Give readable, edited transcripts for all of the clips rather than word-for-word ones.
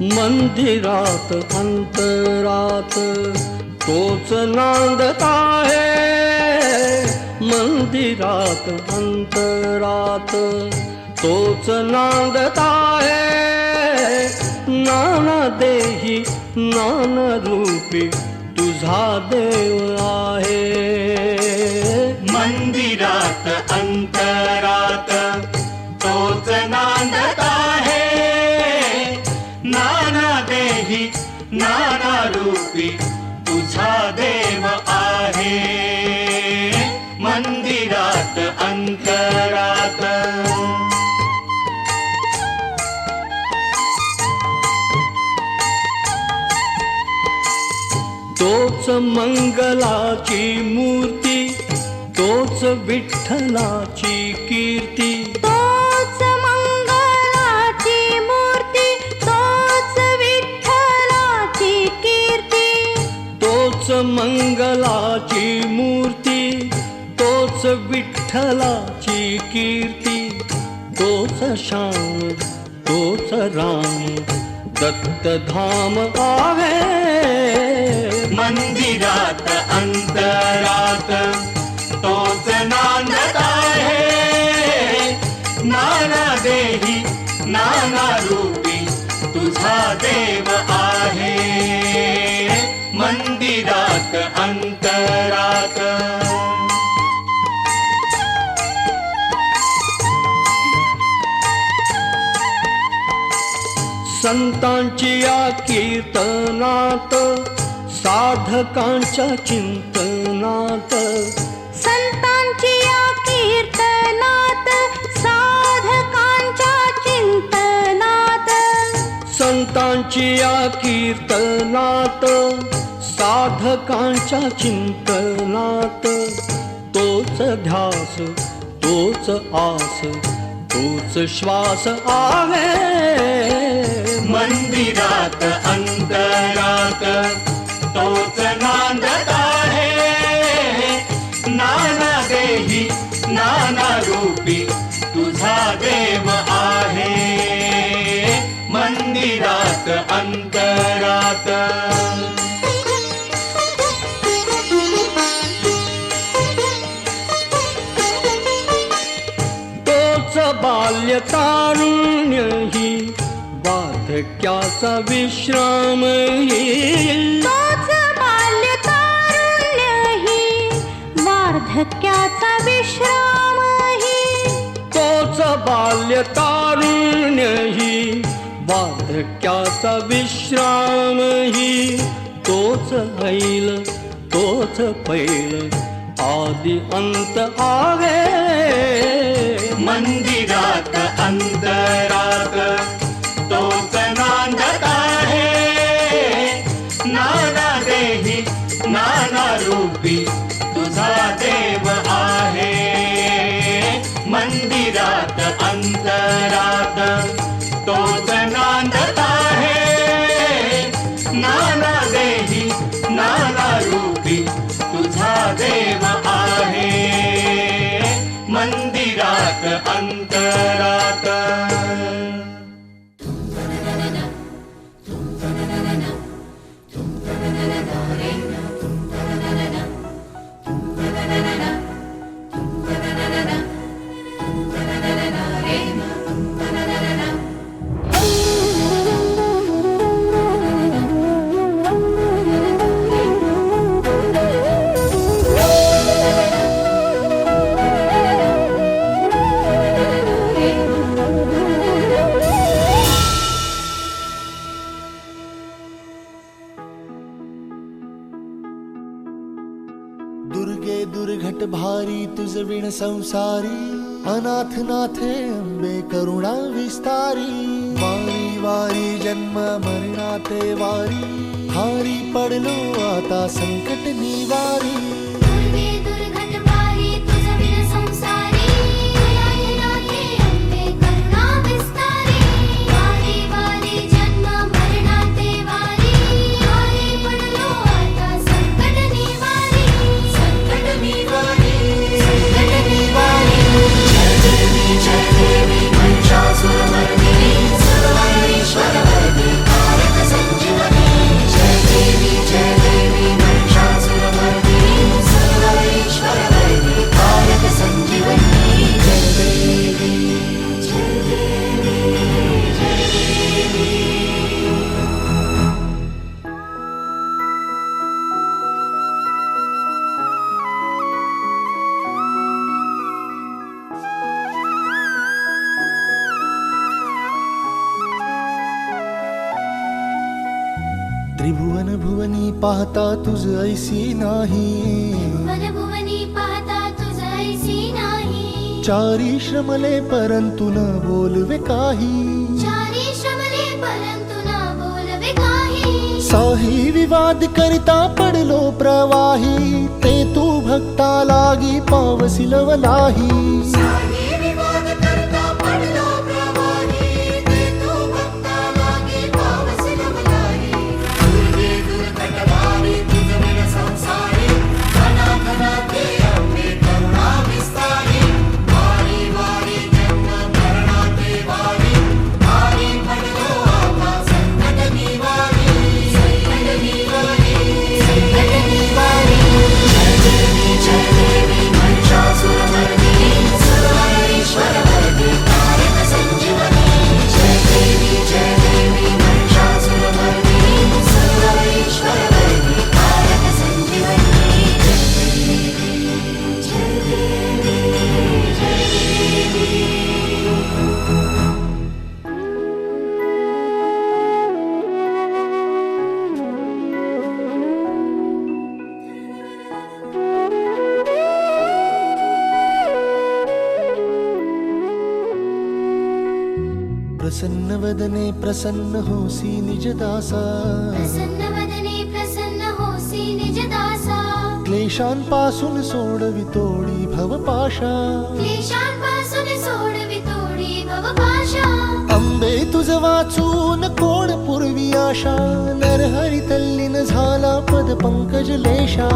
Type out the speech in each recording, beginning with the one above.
मंदिरात अंतरात तोच नांदत आहे, मंदिरात अंतरात तोच नांदत आहे। नाना देही नाना रूपी तुझा देव आहे। मंदिरात अंतरात तोच नांदत आहे, नाना देही नाना रूपी तुझा देव आहे। मंदिरात अंतरात तोच मंगलाची मूर्ती, तोच विठ्ठलाची कीर्ती, तोच मंगलाची मूर्ती, तोच विठ्ठलाची कीर्ती, तोच मंगलाची मूर्ती, तोच विठ्ठलाची कीर्ती, तोच श्याम तोच राम दत्तधाम आहे। मंदिरात अंतरात तोच नांदत आहे, नाना देही नाना रूपी तुझा देव आहे। मंदिरात अंतरात संतांची या कीर्तनात साधकांच्या चिंतनात, संतांची या कीर्तनात साधकांच्या चिंतनात, संतांची या कीर्तनात साधकांच्या चिंतनात तोच ध्यास तोच आस तोच श्वास आहे। मंदिरात अंतरात तोच नांदत आहे, नाना देही नाना रूपी तुझा देव आहे। मंदिरात अंतरात तोच बाल्य तारुण्य ही वार्धक्याचा विश्राम ही, तोच बाल्य तारुण्य ही वार्धक्याचा विश्राम ही, तोच बाल्य तारुण्य ही वार्धक्याचा विश्राम ही, तोच ऐल तोच पैल आदि अंत आहे। मंदिरात अंतरात तोच नांदत आहे, नाना देही नाना रूपी तुझा देव आहे। मंदिरात अंतरात तोच नांदत आहे, नाना देही नाना रूपी तुझा देव आहे। मंदिरात अंतरात दुर्गे दुर्घट भारी तुझ विण संसारी, अनाथ नाथे अंबे करुणा विस्तारी। वारी वारी जन्म मरणाते वारी, हारी पडलो आता संकट निवारी। दुर्गे दुर्घट भारी तुझ विण संसारी, अनाथ नाथे अंबे करुणा विस्तारी। वारी वारी जन्म मरणाते वारी, हारी पडलो आता संकट निवारी। संकट निवारी संकट निवारी। जय देवी महिषासुरमर्दिनी सर्वैश्वर्यवरदी पाहता तुझ ऐसी नाही. त्रिभुवन भुवनी पाहता तुझ ऐसी नाही. चारी श्रमले परंतु न बोलवे काही. चारी श्रमले परंतु न बोलवे काही. साही विवाद करिता पडलो प्रवाही. ते तू भक्ता लागी पावसी लवलाही. प्रसन्न वदने प्रसन्न होसी निजदासा. प्रसन्न वदने प्रसन्न होसी निजदासा. क्लेशांपासून सोडवितोडी भवपाशा. क्लेशांपासून सोडवितोडी भवपाशा. अंबे तुझ वाचून कोण पूर्वी आशा. नरहरी तल्लीन झाला पद पंकज लेशा.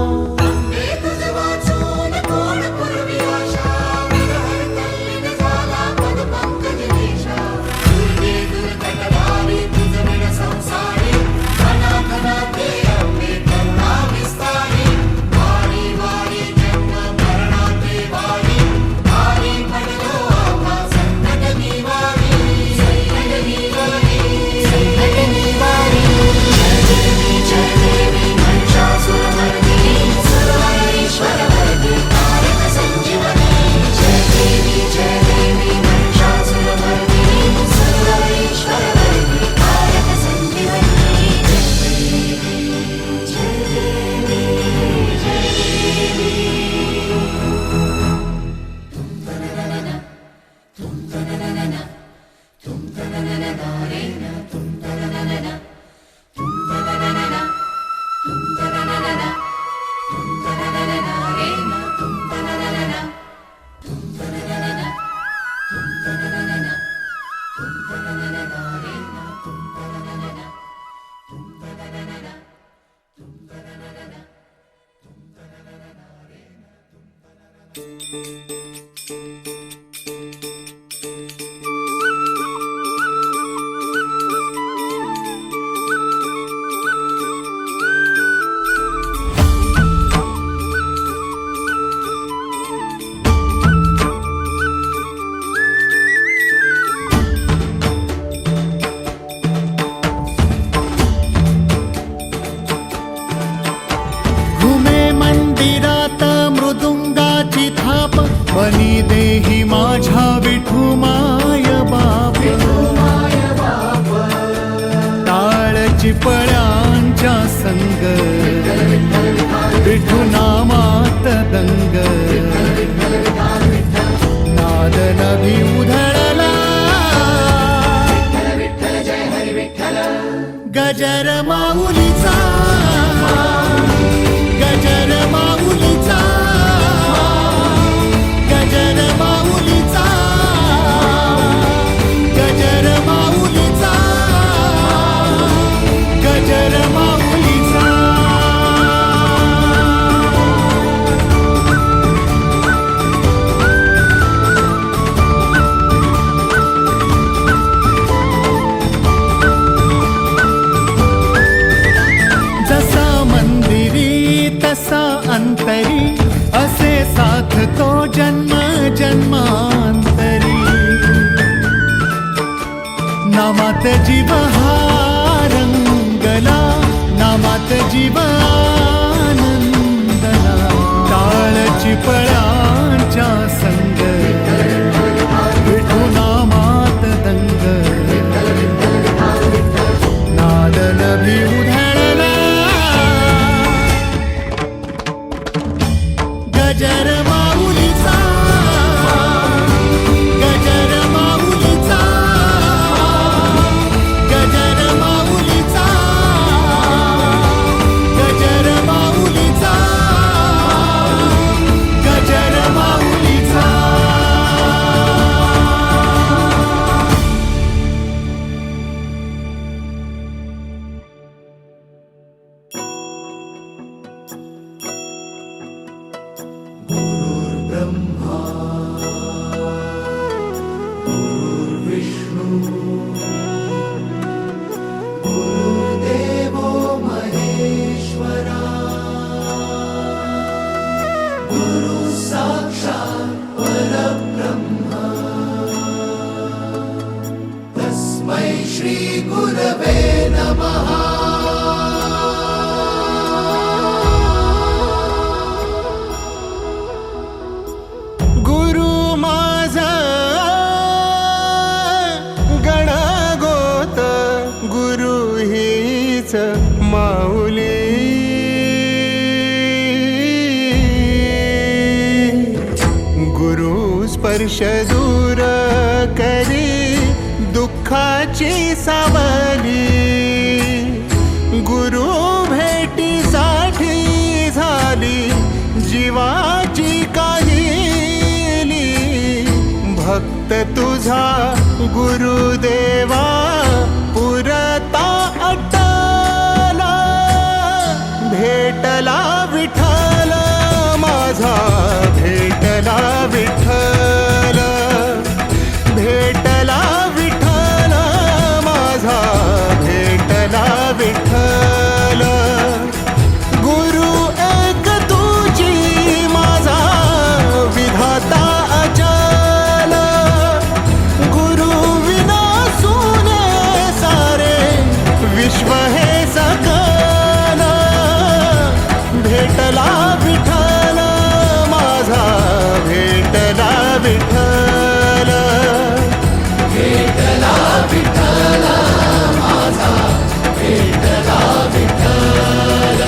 बनी देही माझ्या विठू माय बाप. टाळ चिपळ्यांच्या संग विठू नामात दंग. नाद नभी उधळला गजर माऊलीचा. गजर माऊलीचा. गजर माऊलीचा. गजर माऊलीचा. गजर माऊलीचा. जसा मंदिरी तसा अंतरी असे साथ तो जन्म जन्मांतरी. नामात जीव हा रंगला. नामात जीव आनंदला. टाळ चिपळ्यांच्या संग विठू नामात दंग. नाद नभी उधळला गजर माऊलीचा, गजर माऊलीचा, गजर माऊलीचा, गजर माऊलीचा, गजर माऊलीचा. गुरु माझा गणगोत, गुरु हीच माऊली. गुरु स्पर्श दूर करी दुःखाची सावली. गुरु भेटीसाठी झाली जीवाची काहिली. भक्त तुझा गुरुदेवा पुरता अटला. भेटला विठ्ठल माझा, भेटला विठ्ठल, भेटला विठ्ठल माझा, भेटला विठ्ठल. गुरु एक तुझी माझा विधाता अचल. गुरु विना सुने सारे विश्व हे सकल. भेटला विठ्ठल माझा, भेटला विठ्ठल, भेटला विठ्ठल माझा, भेटला विठ्ठल.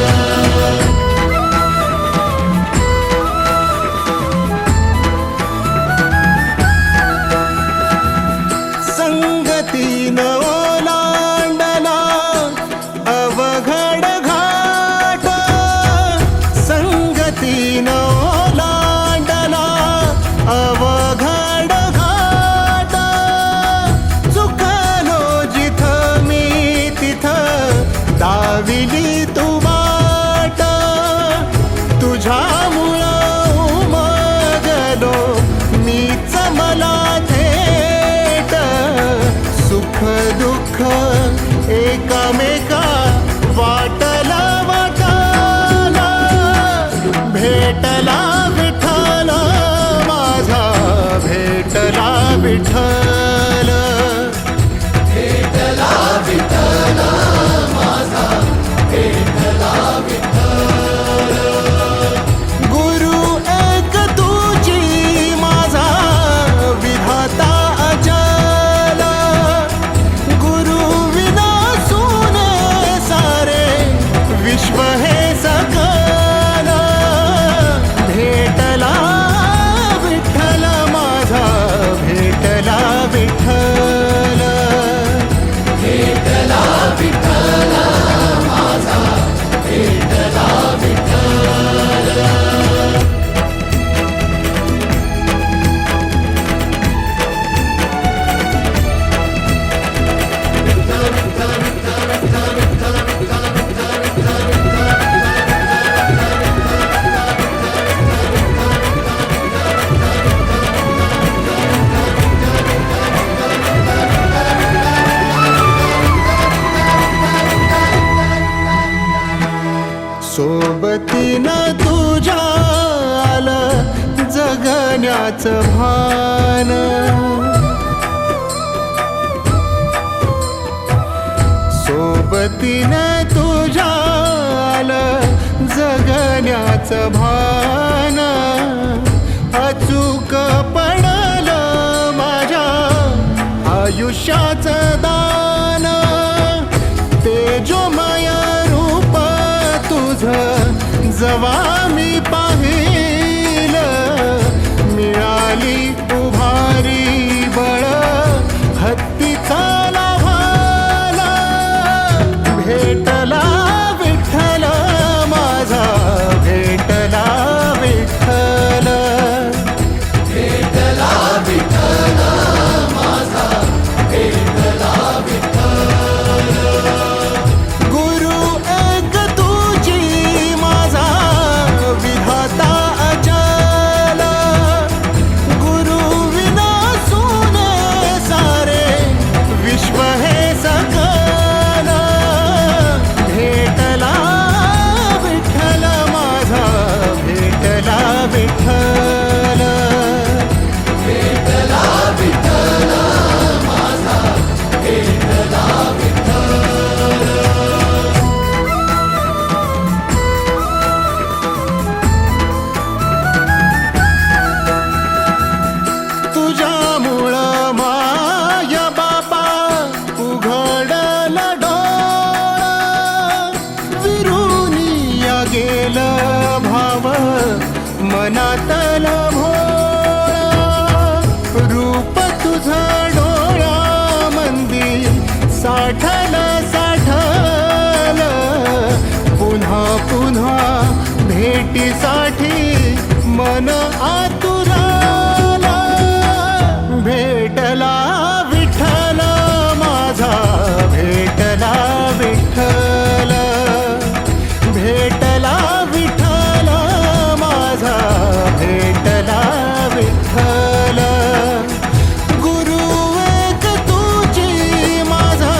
संगतीन ओलांडला अवघड घाट. संगतीन ओलांडला अवघड घाट. चुकलो जिथं मी तिथं दाविली तू वाट. तुझ्यामुळं उमगलो मीच मला थेट. सुख दुःख एकामेका वाटला वाटाला. भेटला विठ्ठल माझा, भेटला विठ्ठल, भेटला विठ्ठल माझा, भेटला विठ्ठल. गुरु एक तुझी माझा विधाता अचल. गुरु विना सुने सारे विश्व हे सकल. भेटला विठ्ठल माझा, भेटला विठ्ठल, भेटला विठ्ठल माझा, भेटला विठ्ठल. सोबतीनं तुझ्या आलं जगण्याचं भान. सोबतीनं तुझ्या आलं जगण्याचं भान. अचूक पडलं माझ्या आयुष्याचं दान. तेजोमय रूप तुझं जवा मी पाहिले. विठ्ठल तुझ्यामुळं माया बाबा उघडला डोळा विरुनिया गेलं भाव मनातला भोळा रूप तुझं डोळा मंदी साठल साठल पुन्हा पुन्हा भेटीसाठी मन आतुराला भेटला विठ्ठल माझा भेटला विठ्ठल भेटला विठ्ठल माझा भेटला विठ्ठल गुरु एक तुझी माझा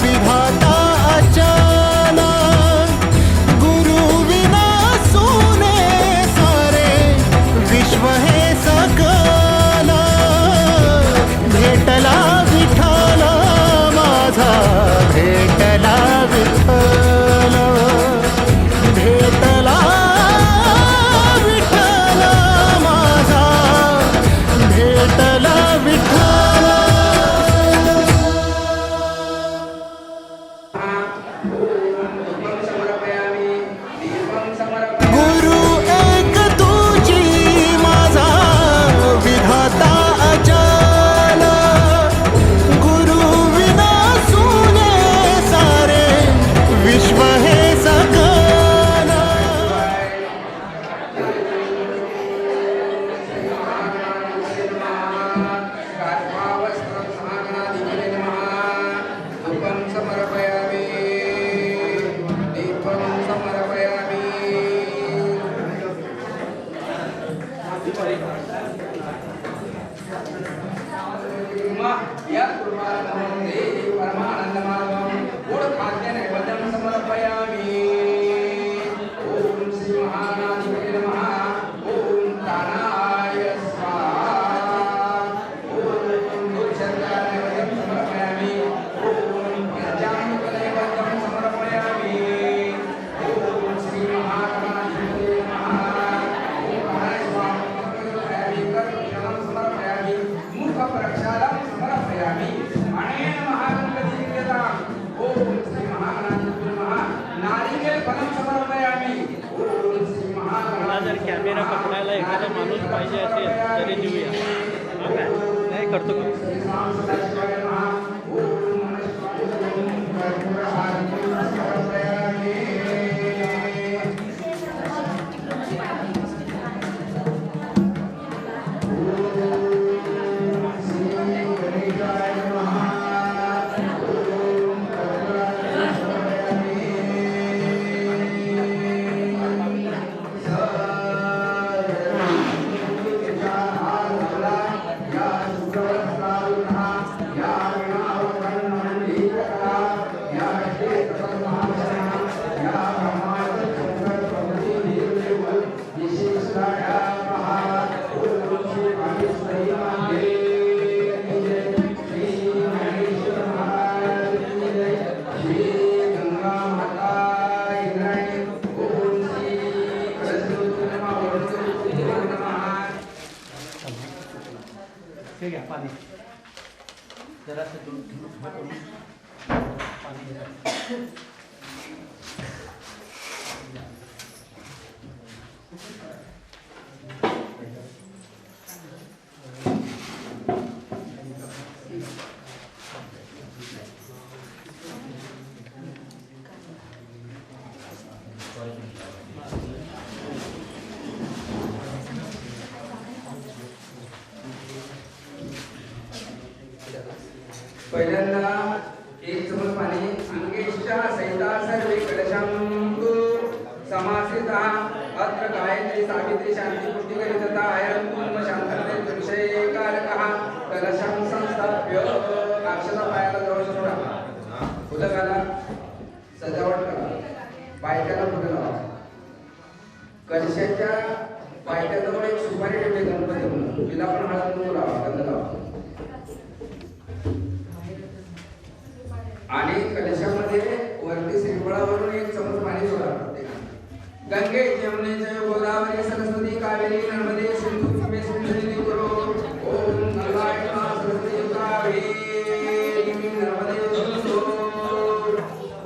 विधाता अचानक गुरु विना सोने सारे विश्व हे सकल भेटला विठ्ठल माझा भेटला विठ्ठल भेटला विठ्ठल माझा भेटला विठ्ठल गुरु एक तुझी माझा विधाता अचल गुरु विना सुने सारे विश्व हे सकल या कुर्बानमध्ये परमानंदमार्गं गोड खाद्य नैवेद्यं समर्पयामि ओम श्री महानाथाय नमः ओम कानाय स्वाहा ओम दुर्शर्गाय नैवेद्यं समर्पयामि ओम पंचामृत नैवेद्यं समर्पयामि ओम श्री महानाथाय नमः ओम कानाय स्वाहा समर्पयामि कर्मशनं समर्पयामि मुख प्रक्षालं समर्पयामि अनेन महागणपति विद्यता ओम श्री महागणाधिपते नमः नारिकेल फलं समर्पयामि ओम श्री महागणाधिपते जर कॅमेरा पकडायला एखादा माणूस पाहिजे असेल तरी देऊया हा काय नाही करतो का हे घ्या पाणी जरासं दूध पाणी घ्या. पहिल्यांदा एक चमच पाणी अंगेशा सहिता सर्वे कलशंकु समासिता अत्र गायत्री सावित्री शांती पुष्टि करितता अयं कुर्म शांतते विषये कारकः कलशं संस्थाप्य अक्षता पायाला जवळ सोडा फुलं घाला सजावट करा बायकाला फुलं लावा कलशाच्या पायथ्याजवळ एक सुपारी ठेवली गणपती म्हणून, तिला पण हळद कुंकू लावा, गंध लावा. आणि कलशामध्ये वरती श्रीफळावरून एक चमच पाणी सोडा प्रत्येकाने. गंगे जमुने जय गोदावरी सरस्वती कावेरी नर्मदे सिंधु कावेरी कुरु. ओम गंगाय नमः सरस्वती कावेरी नर्मदे सिंधु.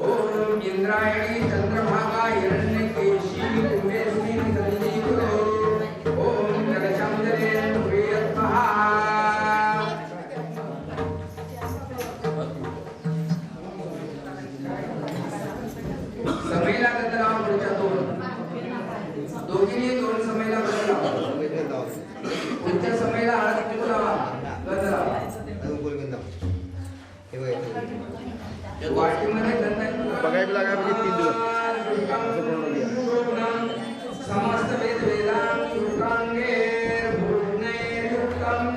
ओम इंद्रायणी चंद्रभागा हिरण्यकेशी कुंभेस्मिन् सन्निधि कुरु. ओम जलचंद्रे प्रियतमः. समयला गंध लावा पुढच्या दोघींनी दोन समयला गंध लावा. पुढच्या समयला हळद कुंकू लावा, गंध लावा. वाटीमध्ये गंध बघायला लागा म्हणजे 3 दिवस समस्त वेद वेदांग शुक्रांगे भूषणैर्युक्तम्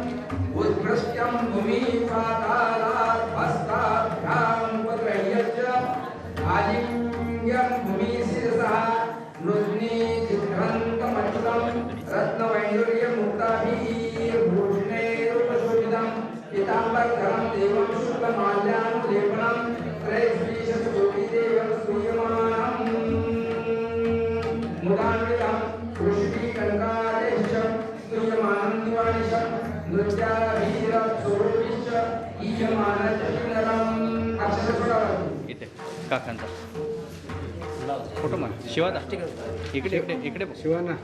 उत्कृष्टं भूमि पातालात् हस्ताभ्यां पत्रय्यश्च आलिङ्ग्यं भूमि शिरसः नृत्नि चित्रन्तमच्युतं रत्नवैडूर्यमुक्ताभिर्भूषणैरुपशोभितं पीताम्बरधरं देवं शुक्लमाल्यानुलेपनं त्रयस्त्रीशतकोटिदेवं स्तूयमानम् मुदान्वितं वृष्टिकनकादेशं स्तूयमानं दिवानिशं नृत्याभिरप्सुरोभिश्च ईयमानचकिनरम्. अक्षरस्वरम् इथे काकांचा फोटो मार. शिवादा इकडे इकडे इकडे बघ. शिवाना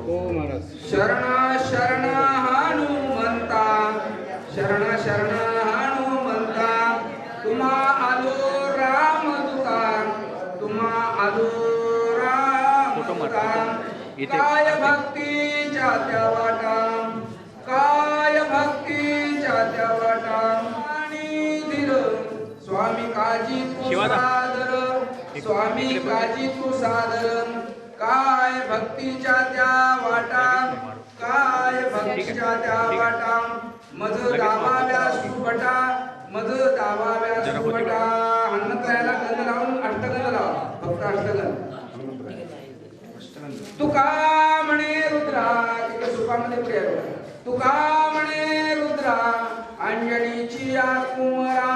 हो महाराज. शरण शरण हनुमंता, शरण शरण हनुमंता, तुम्हा आलो रामदूता, तुम्हा आलो रामदूता. काय भक्तीच्या त्या वाटा, काय भक्तीच्या त्या वाटा. आणि दिलं स्वामी काजी तू सादर, स्वामी काजी तू सादर. काय भक्तीच्या त्या वाटा, काय भक्तीच्या त्या वाटा. मज दाबाव्या सुबटा, मज दाबाव्या सुबटा. हनुमंतरायाला गंध लावून अष्टगंध लावा, फक्त अष्टगंध. तुका म्हणे रुद्रा, तिकडे सुपामध्ये पुढे आहे. तुका म्हणे रुद्रा, अंजनीची या कुमरा,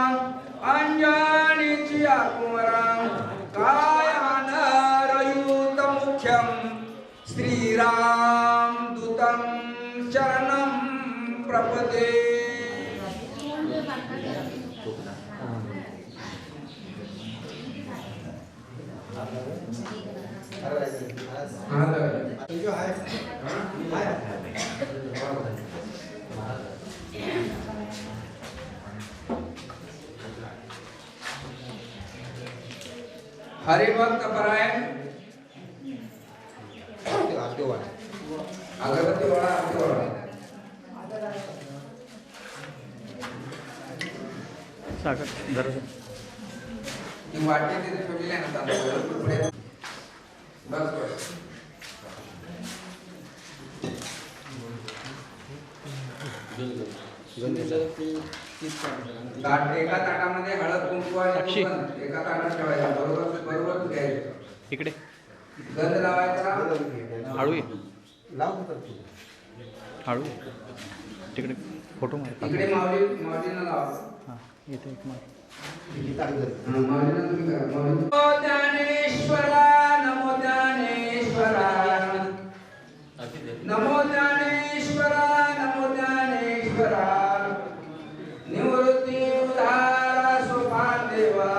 अंजनीची या कुमरा. काय अनरयुत मुख्यम श्रीराम दूतं शरणं प्रपदे. हरिभक्त परायण अगरबत्ती वाळा, आरती वाळा. सागर जरा ती वाटी तिथे ठेवलेली आहे ना तांदूळ पुढे. बस बस. एका ताटामध्ये हळद कुंकू आणि गंध एका ताटात ठेवायचं. बरोबर बरोबर घ्यायचं. इकडे गंध लावायचा. हळू ये, हळू तिकडे फोटो मार. इकडे माऊलींना लावा. हां इथे एक मार. माऊलींना तुम्ही करा. नमो ज्ञानेश्वरा, नमो ज्ञानेश्वरा, नमो ज्ञानेश्वरा, नमो ज्ञानेश्वरा. निवृत्ती उद्धारा सोपान देवा,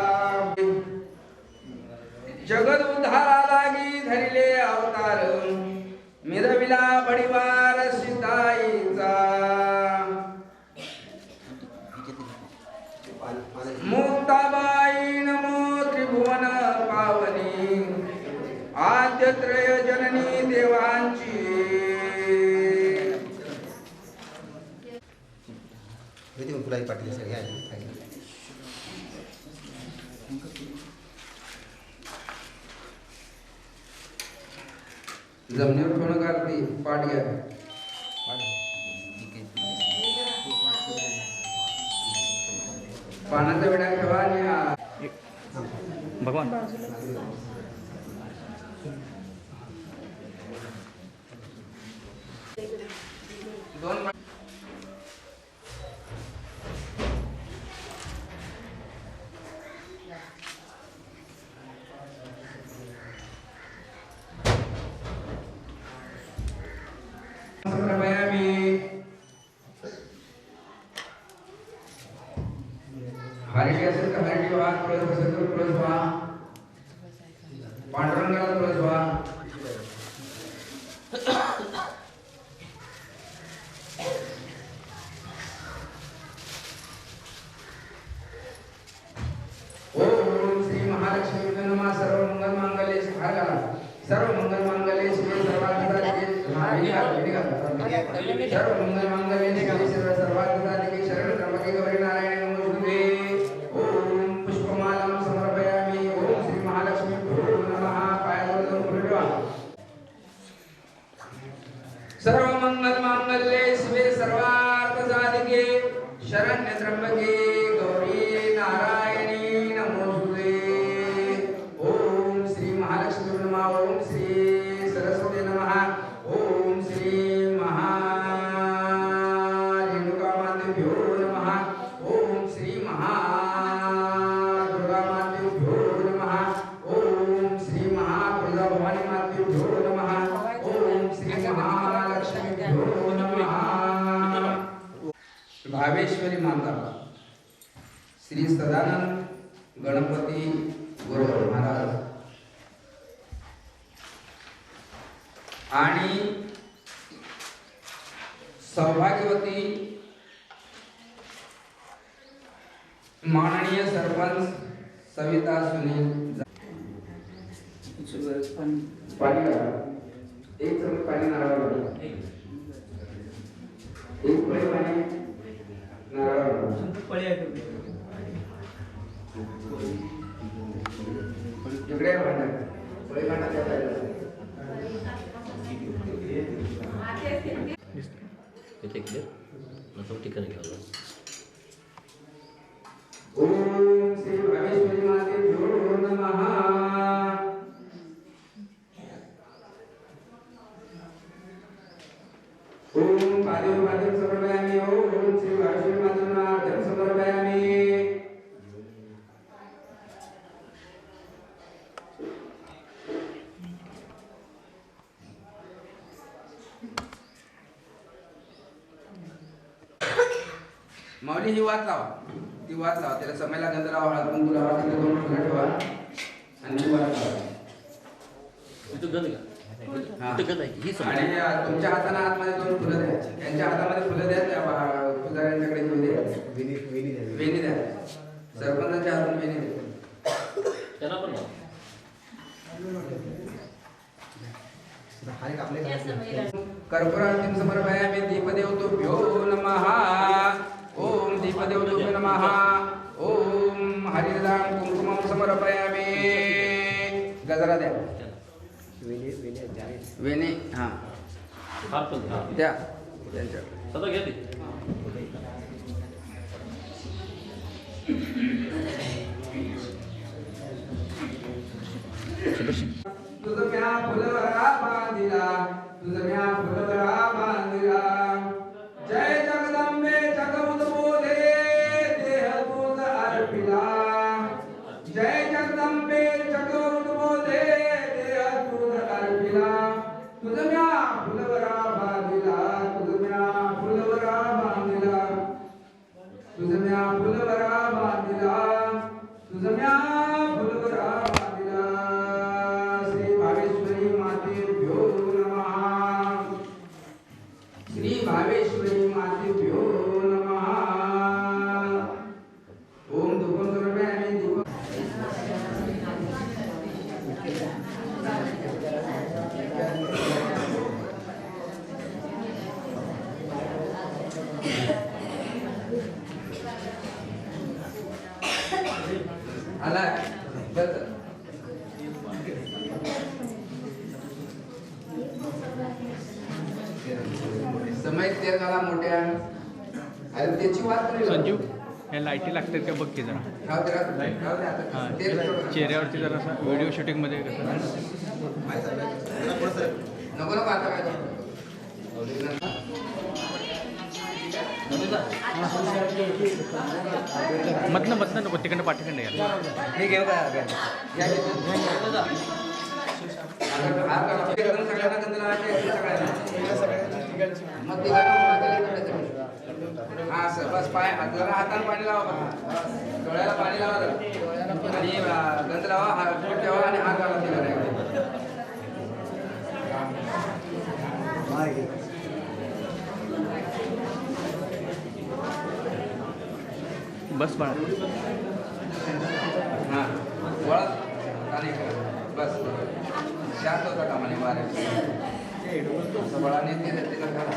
जगत उद्धारा लागी धरिले अवतार. मिरविला बडिवार सीताईचा, मुक्ताबाई नमो त्रिभुवन पावनी. आद्यत्रय जननी देवांची. फुलाची पाटील सगळ्या जमिनीवर ठेवणं करते. पाठ घ्या. पानाचा विडा ठेवा आणि भगवान दोन समर्पयामि हरिणी असेल तर हरिणी व्हा, तुळस असेल तर तुळस व्हा, पांडुरंगाला तुळस व्हा. ओम श्री महालक्ष्मी नमः. सर्व मंगल मांगल्ये हार घाला. सर्व मंगल मांगल्ये शिवे सर्वार्थसाधिके. सर्व मंगल मांगल्ये शिवे सर्वार्थसाधिके शरण त्र्यंबके गौरी नारायणी नमोस्तुते. ओम पुष्पमालां समर्पयामि. ओम श्री महालक्ष्मी नमः. पायावर जाऊन पुढे ठेवा. सर्व मंगल मांगल्ये शिवे सर्वार्थसाधिके शरण्य त्र्यंबके गौरी नारायणी नमोस्तुते. ओम श्री महालक्ष्मी नमः. ओम श्री सरस्वती नमः. ओम श्री महारेणुकामातेभ्यो नमः. ओम श्री महादुर्गामातेभ्यो नमः. ओम श्री महादुर्गाभवानी मातेभ्यो नमः. ओम श्री महालक्ष्मीभ्यो नमः. भावेश्वरी माता श्री सदानंद गणपती गुरु महाराज आणि सौभाग्यवती माननीय सरपंच सविता सुनील पाणी करा. एक चमच पाणी नारळावर, एक पळी पाणी नारळावर. पळी आहे तुम्ही. इकडे भांडा पळी भांडा त्या साईडला. इथे क्लिअर नंतर ठिकाणी घ्यावं. ओम श्री भावेश्वरी मातेभ्यो नमः. ओम पादेव पादेव समर्पयामि. ओम श्री भावेश्वरी मातेभ्यो अर्घ्यं समर्पयामि. माऊली ही वात लावा. ती वात लावा. त्याला समयला गंध लावा. हळद कुंकू लावा. तिथे दोन फुलं ठेवा आणि ती वात लावा. इथं गंध का हा. इथं गंध आहे ही समजा. आणि तुमच्या हाताने आतमध्ये दोन फुलं द्या. त्यांच्या हातामध्ये फुलं द्या. त्या पुजाऱ्यांच्याकडे घेऊन द्या. वेणी द्या. सरपंचाच्या हातून वेणी द्या. त्यांना पण लावा. कर्पूरार्तिं समर्पयामि. दीपदेवतेभ्यो नमः. ओम दीपदेवतेभ्यो नमः. ओम हरिदां कुंकुमं समर्पयामि. गजरा द्या. वेणी हां हात पण घ्या. द्या त्यांच्या. सदा घ्या ती. तुझं म्या फुलवरा बांधिला. तुझं म्या फुलवरा बांधिला. जय जगदंबे जगमुदबोधे देह तुझ अर्पिला. जय जगदंबे जगमुदबोधे देह तुझ अर्पिला. तुझं म्या फुलवरा बांधिला. तुझं म्या फुलवरा बांधिला. तुझं म्या फुलवरा बांधिला. तुझं म्या फुलवरा बांधिला. श्री भावेश्वरी मातेभ्यो नमः. श्री भावेश्वरी मातेभ्यो नमः. ओम धूपं समर्पयामि. धूपं आला बस. समय ते झाला मोठ्या. अरे त्याची वाट नाही संजू या लाईटी लागतात का बघ की जरा. राहू दे, राहू दे. राहू दे आता. हां तेच थोडं. चेहऱ्यावरती जरा व्हिडिओ शूटिंगमध्ये कसं नको नको आता काय मधनं नको तिकडनं पाठीकडनं या. हे घेऊ का सगळ्यांना गंध लावायचे सगळ्यांना मग हा सर बस पाय जरा हाताला पाणी लावा बघा डोळ्याला पाणी लावा जरा आणि गंध लावा हात ठेवा आणि हात घाला तिला बस बाळा. हां वळत आणि बस शांत होता कामाने मारे बळाने तिला घाला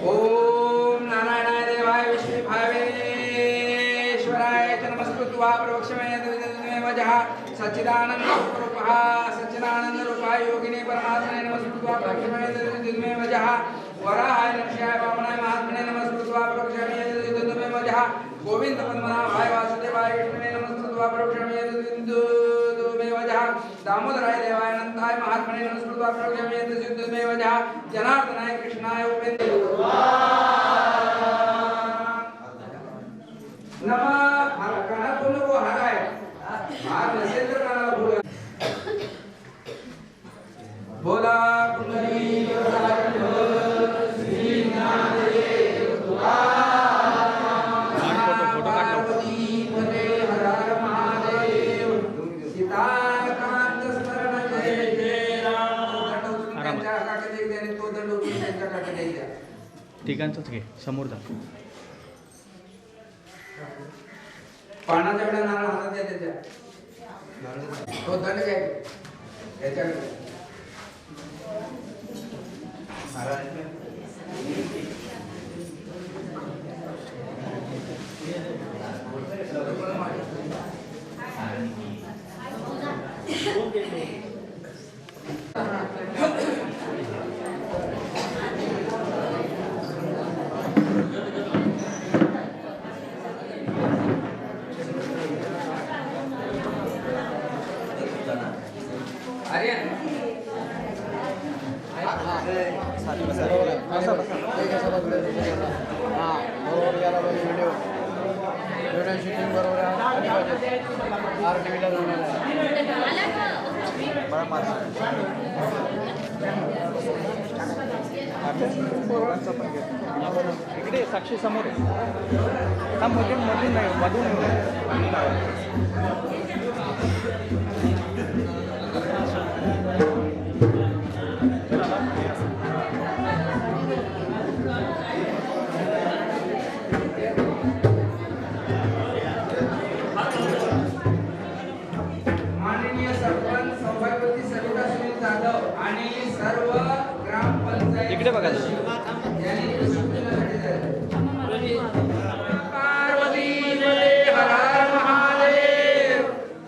ओम नारायणाय देवाय विष्णु भावेश्वराय च नमस्कृत्वा प्रवक्ष्यामि तद्विदमेव जः सच्चिदानंद रूपः सच्चिदानंद रूपाय योगिने परमात्मने नमस्कृत्वा प्रवक्ष्यामि तद्विदमेव जः वराहाय नमस्याय वामनाय महात्मने नमस्कृत्वा प्रवक्ष्यामि तद्विदमेव जः गोविंद पद्मनाभाय वासुदेवाय विष्णुवे नमस्कृत्वा प्रवक्ष्यामि तद्विदमेव जः दामोदराय देवाय अनंताय महात्मने नमस्कृत्वा प्रवक्ष्यामि तद्विदमेव जः जनार्दनाय कृष्णाय उपेन्द्र नमः हर कानात बोलू को हर आहे हार नसेल तर कानाला बोला बोला कुंडली श्री ज्ञानदेव पार्वती पते हर हर महादेव सीताकांत स्मरण जय जय राम दंड उचलून त्यांच्या काकडे द्या आणि तो दंड उचलून त्यांच्या काकडे द्या ठिकाणचंच घे समोर जा. पानाच्या वेळेला नारळ हातात द्या त्याच्या तो दंड घ्या त्याच्याकडे इकडे साक्षी समोर आहे. हा मधून नाही मधून माननीय सरपंच सौभाग्यवती सविता सुनील जाधव आणि सर्व ग्रामपंचायत इकडे बघा. पार्वती पते हर हर महादेव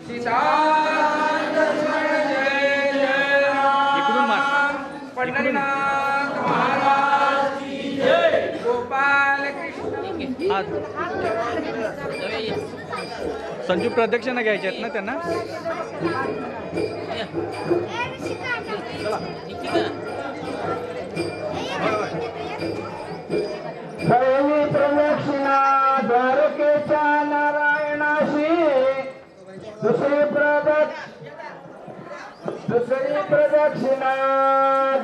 सीताकांत स्मरण जय जय इकडून मार. राम पंढरीनाथ महाराज की जय गोपाल कृष्ण हा संजू प्रदक्षिणा घ्यायच्या आहेत ना त्यांना. पहिली प्रदक्षिणा द्वारकेच्या नारायणाशी दुसरी प्रदक्षिणा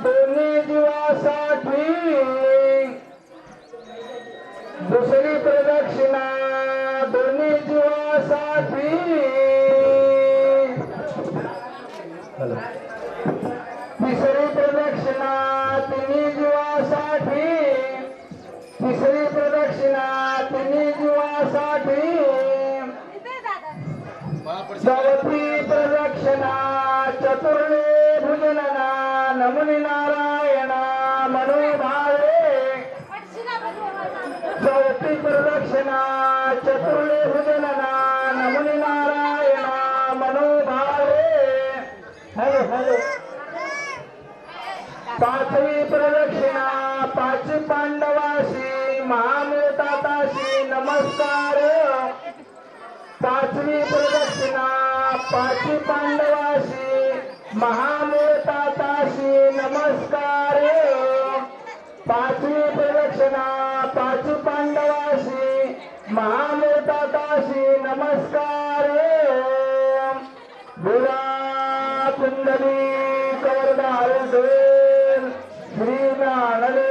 दोन्ही जीवासाठी दुसरी प्रदक्षिणा दोन्ही जीवासाठी तिसरी प्रदक्षिणा तिन्ही जीवासाठी तिसरी प्रदक्षिणा तिन्ही जीवासाठी चौथी प्रदक्षिणा चतुर्णे भुजनना नमुनी नारायणा मनोभावे चौथी प्रदक्षिणा चतुर्णे भुजनना नमुनी नारायणा मनोभावे हॅलो पाचवी प्रदक्षिणा पाच पांडवाशी महामृताताशी नमस्कार पाचवी प्रदक्षिणा पाची पांडवाशी महामूर्ताताशी नमस्कार पाचवी प्रदक्षिणा पाची पांडवाशी महामूर्ताताशी नमस्कार बुरा कुंडली कवरदार श्री नानले